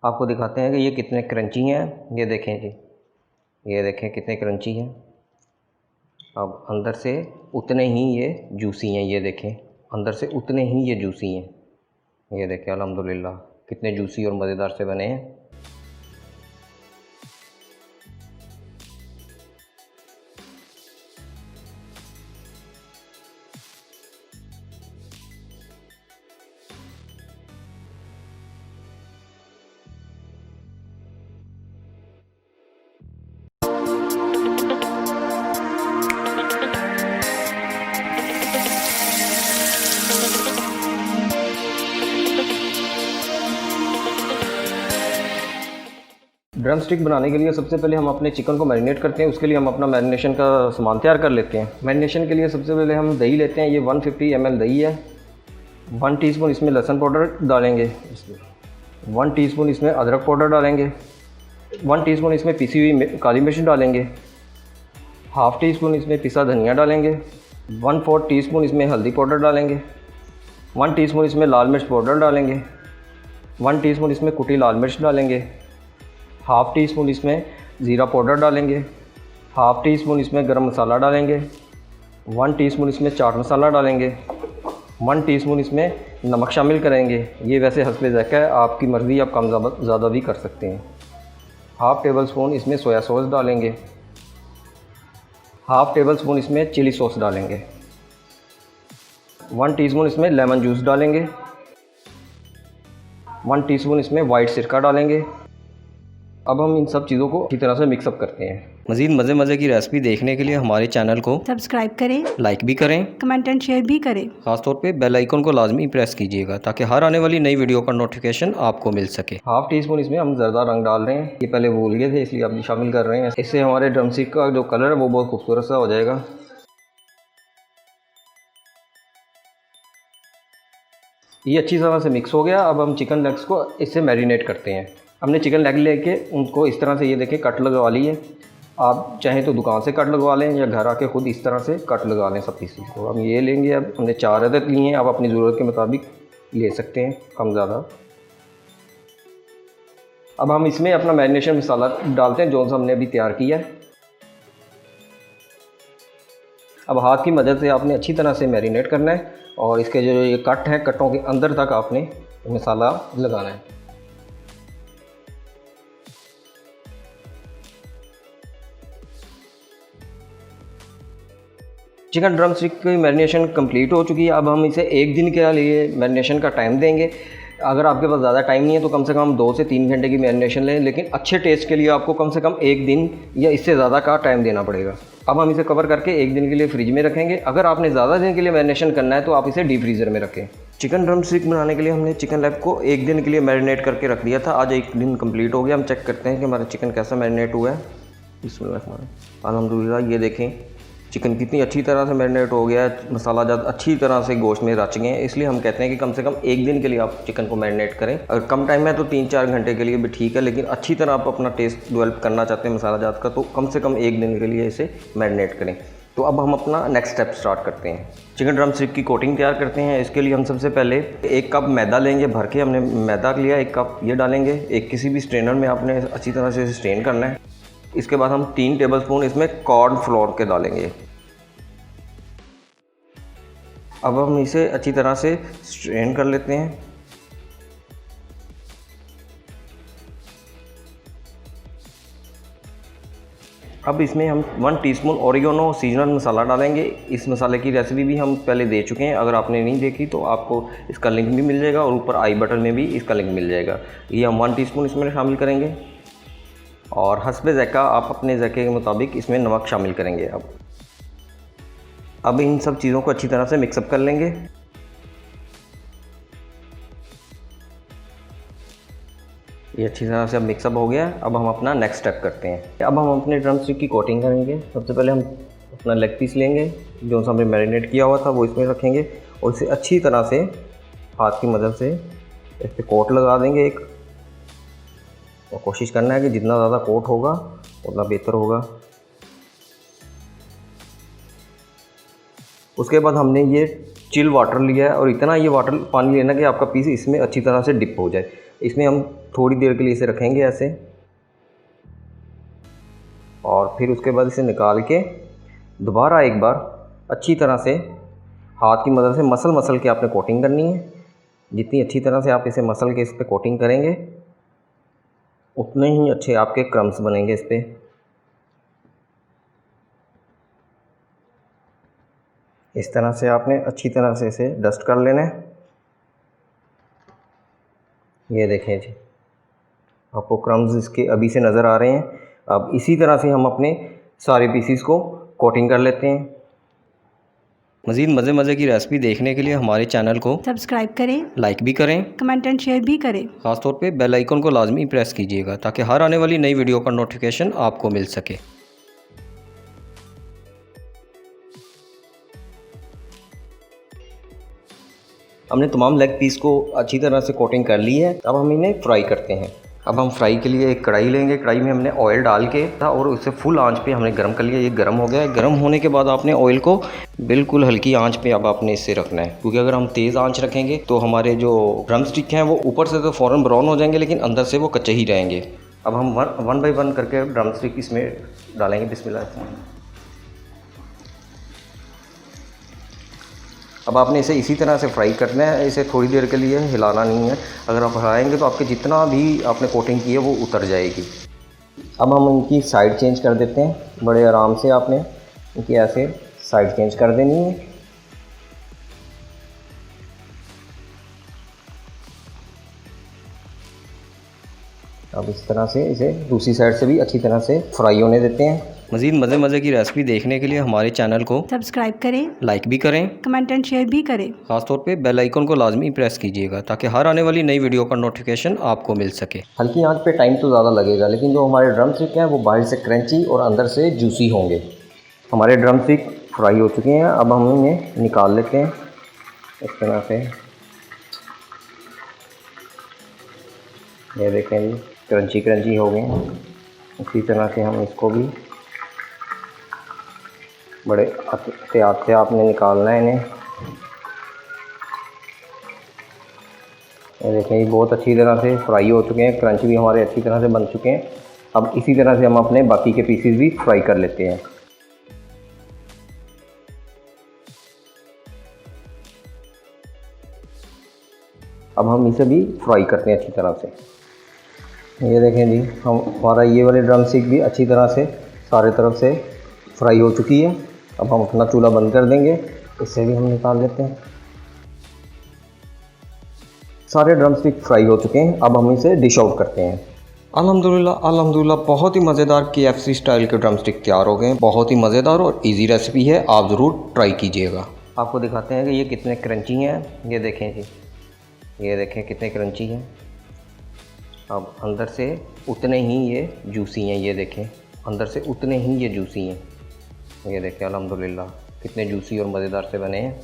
आपको दिखाते हैं कि ये कितने क्रंची हैं। ये देखें जी, ये देखें कितने क्रंची हैं। अब अंदर से उतने ही ये जूसी हैं। ये देखें अंदर से उतने ही ये जूसी हैं। ये देखें अल्हम्दुलिल्लाह कितने जूसी और मज़ेदार से बने हैं। ड्रम स्टिक बनाने के लिए सबसे पहले हम अपने चिकन को मैरिनेट करते हैं। उसके लिए हम अपना मैरिनेशन का सामान तैयार कर लेते हैं। मैरिनेशन के लिए सबसे पहले हम दही लेते हैं। ये 150 ml दही है। 1 टीस्पून इसमें लहसुन पाउडर डालेंगे। 1 टीस्पून इसमें अदरक पाउडर डालेंगे। 1 टीस्पून इसमें पिसी हुई काली मिर्च डालेंगे। हाफ़ टी स्पून इसमें पिसा धनिया डालेंगे। 1/4 टीस्पून इसमें हल्दी पाउडर डालेंगे। 1 टीस्पून इसमें लाल मिर्च पाउडर डालेंगे। 1 टीस्पून इसमें कुटी लाल मिर्च डालेंगे। हाफ़ टी स्पून इसमें ज़ीरा पाउडर डालेंगे। हाफ़ टी स्पून इसमें गरम मसाला डालेंगे। 1 टीस्पून इसमें चाट मसाला डालेंगे। 1 टीस्पून इसमें नमक शामिल करेंगे। ये वैसे हस्बे ज़ायक़ा है, आपकी मर्ज़ी, आप कम ज़्यादा भी कर सकते हैं। हाफ़ टेबल स्पून इसमें सोया सॉस डालेंगे। हाफ़ टेबल स्पून इसमें चिली सॉस डालेंगे। 1 टीस्पून इसमें लेमन जूस डालेंगे। 1 टीस्पून इसमें वाइट सिरका डालेंगे। अब हम इन सब चीज़ों को अच्छी तरह से मिक्सअप करते हैं। मज़ीद मज़े की रेसिपी देखने के लिए हमारे चैनल को सब्सक्राइब करें, लाइक भी करें, कमेंट एंड शेयर भी करें। ख़ासतौर पे बेल आइकन को लाजमी प्रेस कीजिएगा ताकि हर आने वाली नई वीडियो का नोटिफिकेशन आपको मिल सके। हाफ़ टी स्पून इसमें हम ज़रदा रंग डाल रहे हैं। ये पहले भूल गए थे इसलिए अब शामिल कर रहे हैं। इससे हमारे ड्रम स्टिक का जो कलर है वो बहुत खूबसूरत सा हो जाएगा। ये अच्छी तरह से मिक्स हो गया। अब हम चिकन लेग्स को इससे मैरिनेट करते हैं। हमने चिकन लेग लेके उनको इस तरह से, ये देखें, कट लगवा ली है। आप चाहें तो दुकान से कट लगवा लें या घर आके ख़ुद इस तरह से कट लगा लें सब पीसेस को। हम ये लेंगे। अब हमने 4 अदद लिए हैं। आप अपनी ज़रूरत के मुताबिक ले सकते हैं, कम ज़्यादा। अब हम इसमें अपना मैरिनेशन मसाला डालते हैं जो हमने अभी तैयार किया है। अब हाथ की मदद से आपने अच्छी तरह से मैरिनेट करना है और इसके जो ये कट हैं, कटों के अंदर तक आपने मसाला लगाना है। चिकन ड्रम स्टिक की मैरिनेशन कंप्लीट हो चुकी है। अब हम इसे 1 दिन के लिए मैरिनेशन का टाइम देंगे। अगर आपके पास ज़्यादा टाइम नहीं है तो कम से कम 2 से 3 घंटे की मैरिनेशन लें, लेकिन अच्छे टेस्ट के लिए आपको कम से कम 1 दिन या इससे ज़्यादा का टाइम देना पड़ेगा। अब हम इसे कवर करके 1 दिन के लिए फ्रिज में रखेंगे। अगर आपने ज़्यादा दिन के लिए मैरिनेशन करना है तो आप इसे डीप फ्रीज़र में रखें। चिकन ड्रम स्टिक बनाने के लिए हमने चिकन लेग को 1 दिन के लिए मैरिनेट करके रख दिया था। आज 1 दिन कंप्लीट हो गया। हम चेक करते हैं कि हमारा चिकन कैसा मैरिनेट हुआ है। बिस्मिल्लाह, अल्हम्दुलिल्लाह। ये देखें चिकन कितनी अच्छी तरह से मैरिनेट हो गया है। मसाला ज़्यादा अच्छी तरह से गोश्त में रच गए हैं। इसलिए हम कहते हैं कि कम से कम 1 दिन के लिए आप चिकन को मैरिनेट करें। अगर कम टाइम है तो 3-4 घंटे के लिए भी ठीक है, लेकिन अच्छी तरह आप अपना टेस्ट डेवलप करना चाहते हैं मसाला जात का, तो कम से कम 1 दिन के लिए इसे मैरिनेट करें। तो अब हम अपना नेक्स्ट स्टेप स्टार्ट करते हैं। चिकन ड्रम स्टिक की कोटिंग तैयार करते हैं। इसके लिए हम सबसे पहले 1 कप मैदा लेंगे भर के। हमने मैदा लिया 1 कप, ये डालेंगे। एक किसी भी स्ट्रेनर में आपने अच्छी तरह से स्ट्रेन करना है। इसके बाद हम 3 टेबल स्पून इसमें कॉर्न फ्लोर के डालेंगे। अब हम इसे अच्छी तरह से स्ट्रेन कर लेते हैं। अब इसमें हम 1 टीस्पून ओरिगेनो सीजनल मसाला डालेंगे। इस मसाले की रेसिपी भी हम पहले दे चुके हैं। अगर आपने नहीं देखी तो आपको इसका लिंक भी मिल जाएगा और ऊपर आई बटन में भी इसका लिंक मिल जाएगा। ये हम 1 टीस्पून इसमें शामिल करेंगे और हस्बे ज़ायक़ा आप अपने ज़ायक़े के मुताबिक इसमें नमक शामिल करेंगे। अब इन सब चीज़ों को अच्छी तरह से मिक्सअप कर लेंगे। ये अच्छी तरह से अब मिक्सअप हो गया। अब हम अपना नेक्स्ट स्टेप करते हैं। अब हम अपने ड्रम स्टिक की कोटिंग करेंगे। सबसे पहले हम अपना लेग पीस लेंगे जो हमने मैरिनेट किया हुआ था, वो इसमें रखेंगे और इसे अच्छी तरह से हाथ की मदद से इस पर कोट लगा देंगे एक। और कोशिश करना है कि जितना ज़्यादा कोट होगा उतना बेहतर होगा। उसके बाद हमने ये चिल वाटर लिया है और इतना ये वाटर पानी लेना कि आपका पीस इसमें अच्छी तरह से डिप हो जाए। इसमें हम थोड़ी देर के लिए इसे रखेंगे ऐसे, और फिर उसके बाद इसे निकाल के दोबारा एक बार अच्छी तरह से हाथ की मदद से मसल के आपने कोटिंग करनी है। जितनी अच्छी तरह से आप इसे मसल के इस पर कोटिंग करेंगे उतने ही अच्छे आपके क्रम्स बनेंगे इस पर। इस तरह से आपने अच्छी तरह से इसे डस्ट कर लेना है। ये देखें जी, आपको क्रम्स इसके अभी से नज़र आ रहे हैं। अब इसी तरह से हम अपने सारे पीसीस को कोटिंग कर लेते हैं। मज़ीद मज़े की रेसिपी देखने के लिए हमारे चैनल को सब्सक्राइब करें, लाइक भी करें, कमेंट एंड शेयर भी करें। ख़ासतौर पे बेल आइकन को लाजमी प्रेस कीजिएगा ताकि हर आने वाली नई वीडियो का नोटिफिकेशन आपको मिल सके। हमने तमाम लेग पीस को अच्छी तरह से कोटिंग कर ली है। अब हम इन्हें फ्राई करते हैं। अब हम फ्राई के लिए एक कढ़ाई लेंगे। कढ़ाई में हमने ऑयल डाल के था और उसे फुल आंच पे हमने गर्म कर लिया। ये गर्म हो गया है। गर्म होने के बाद आपने ऑयल को बिल्कुल हल्की आंच पे अब आपने इसे रखना है, क्योंकि अगर हम तेज़ आंच रखेंगे तो हमारे जो ड्रम स्टिक हैं वो ऊपर से तो फ़ौरन ब्राउन हो जाएंगे, लेकिन अंदर से वो कच्चे ही रहेंगे। अब हम वन बाई वन करके ड्रम स्टिक इसमें डालेंगे। बिस्मिल्लाह। अब आपने इसे इसी तरह से फ्राई करना है। इसे थोड़ी देर के लिए हिलाना नहीं है। अगर आप हिलाएंगे तो आपके जितना भी आपने कोटिंग की है वो उतर जाएगी। अब हम इनकी साइड चेंज कर देते हैं। बड़े आराम से आपने इनकी ऐसे साइड चेंज कर देनी है। अब इस तरह से इसे दूसरी साइड से भी अच्छी तरह से फ्राई होने देते हैं। मज़ीद मज़े की रेसिपी देखने के लिए हमारे चैनल को सब्सक्राइब करें, लाइक भी करें, कमेंट एंड शेयर भी करें। ख़ासतौर पे बेल आइकन को लाजमी प्रेस कीजिएगा ताकि हर आने वाली नई वीडियो का नोटिफिकेशन आपको मिल सके। हल्की आंच पे टाइम तो ज़्यादा लगेगा, लेकिन जो हमारे ड्रम स्टिक हैं वो बाहर से क्रंची और अंदर से जूसी होंगे। हमारे ड्रम स्टिक फ्राई हो चुके हैं। अब हम इन्हें निकाल लेते हैं इस तरह से। ये देखें जी, क्रंची हो गए हैं। इसी तरह से हम इसको भी बड़े एहतियात से आपने निकालना है इन्हें। ये देखें, ये बहुत अच्छी तरह से फ्राई हो चुके हैं। क्रंच भी हमारे अच्छी तरह से बन चुके हैं। अब इसी तरह से हम अपने बाकी के पीसेस भी फ्राई कर लेते हैं। अब हम इसे भी फ्राई करते हैं अच्छी तरह से। ये देखें जी, हमारा ये वाले ड्रम स्टिक भी अच्छी तरह से सारे तरफ से फ्राई हो चुकी है। अब हम अपना चूल्हा बंद कर देंगे। इससे भी हम निकाल लेते हैं। सारे ड्रम स्टिक फ्राई हो चुके हैं। अब हम इसे डिश आउट करते हैं। अल्हम्दुलिल्लाह बहुत ही मज़ेदार KFC स्टाइल के ड्रम स्टिक तैयार हो गए हैं। बहुत ही मज़ेदार और इजी रेसिपी है, आप ज़रूर ट्राई कीजिएगा। आपको दिखाते हैं कि ये कितने क्रंची हैं। ये देखें जी, ये देखें कितने क्रंची हैं। अब अंदर से उतने ही ये जूसी हैं। ये देखें, अंदर से उतने ही ये जूसी हैं। ये देखें, अल्हम्दुलिल्लाह कितने जूसी और मज़ेदार से बने हैं।